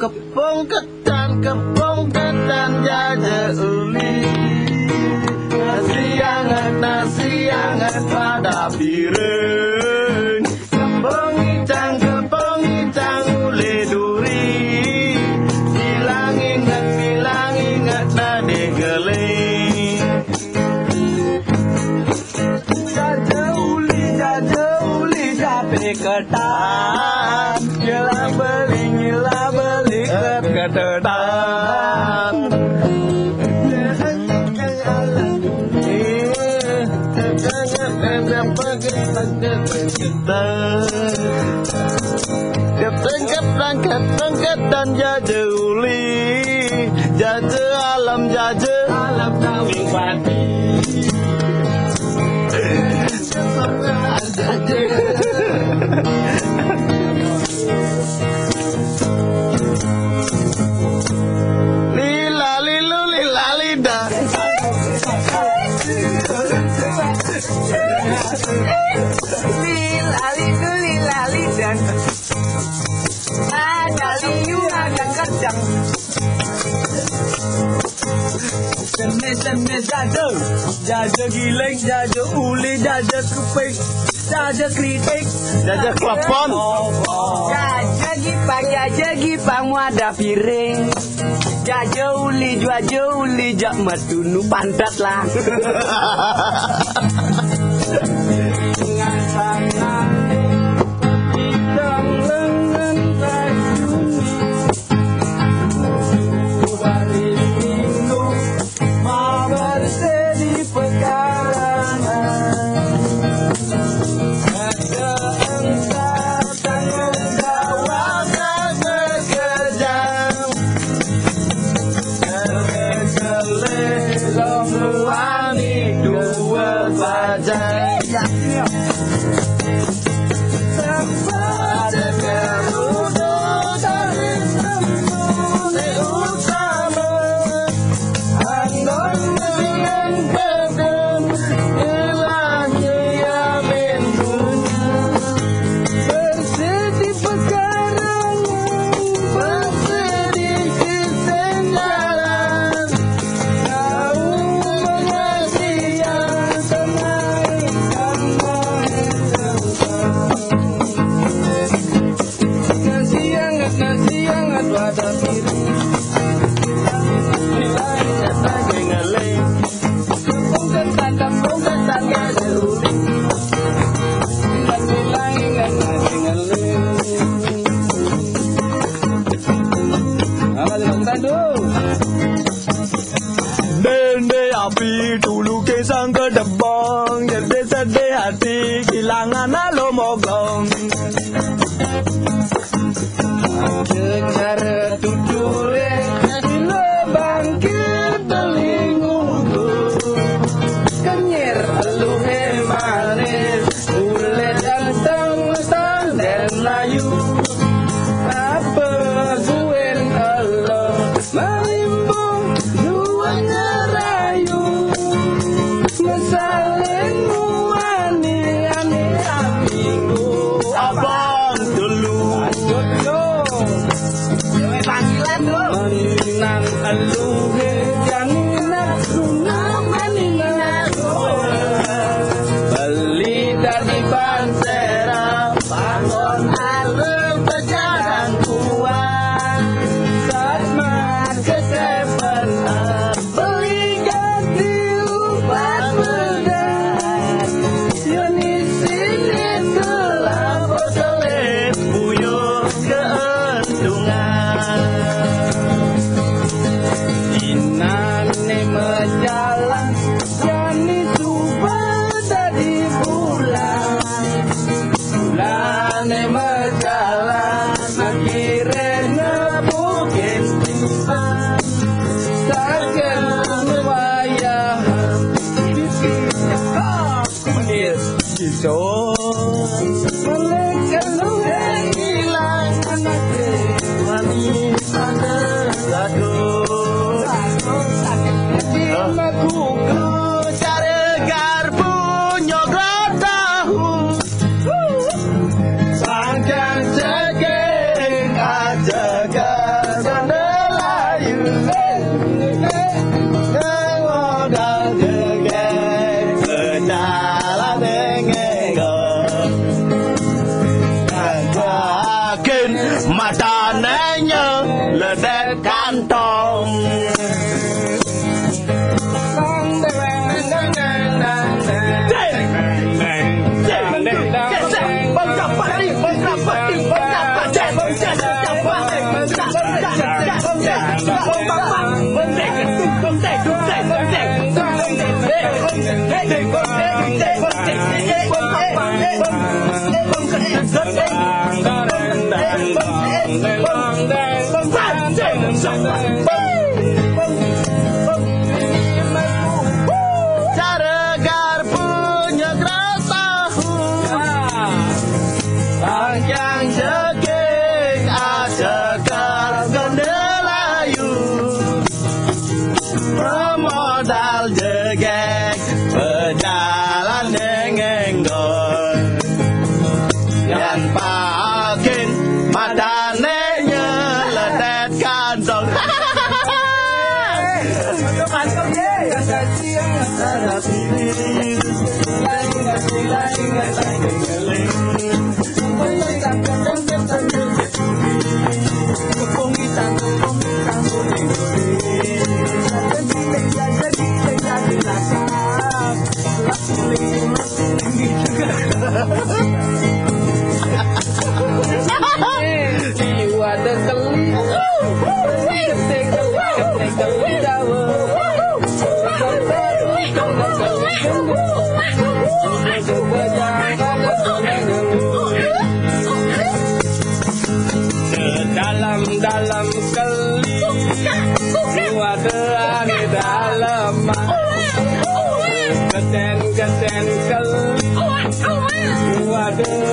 Kepong ketan jaja uli. Nasi hangat pada piring. Kepong itang uli duri. Bilang ingat nade geling. Jaja uli jape ketan. Nyela beli ketan. Ketan jaja uli, jaja alam kawing pati. Lila lilu lila lida. Lila lidan. Ada liu ada kacang. Semes jaja giling, jaja uli, jaja keping, jaja kritik, Jaja klepon. jaja gipang wadah piring. Jaja uli jak metunu pantat lah. Dengan sana hidang lengan racuni. Baris minggu mabar di pekarangan. Ada engkau tanggung jawab sekejam. Tergeleng rohani dua bajai. Pada kerudung dari sembunyi utama. Andon dengan badan hilangnya yamin dunia. Bersedih pekarangan, bersedih kesenjalan. Kau mengasihi yang tenang nasi hangat wadah piring. Kepong ketan jaja uli. Bilang ingat nasi ngeling. Balik tadu. Dende api dulu kesang ke debong. Jadi sedih hati kehilangan alo mogong. Cara tuture di lubang ketelingungku. Kenyir eluhe manis, ule ganteng dan layu. Apa guen elo melimbung dua ngerayu. Mesalin muani aminggu. Abang dulu. Panggilan dulu. Menang aluhe jaminan sunam maningan. Beli dari Bansera, bangun alur berjalan kuat. Saat ke Seven Up, beli ganti ubat berat. Yoni sini gelap Selip buyur keuntungan. Inane menjalan, jani subah dari bulan. Bulane menjalan, akhirnya nebukin timban. Saken wayah, kunir kisah. Melekat luhe hilang anaknya. Manis pada gaduh. ledet kantong. Caregar punya tahu, panjang jekik asekar Gondelayu, pemodal jegek berjalan dengenggon, yang pakin madanenya ledet kantong. Dalam keli wadah di dalam keten keli wadah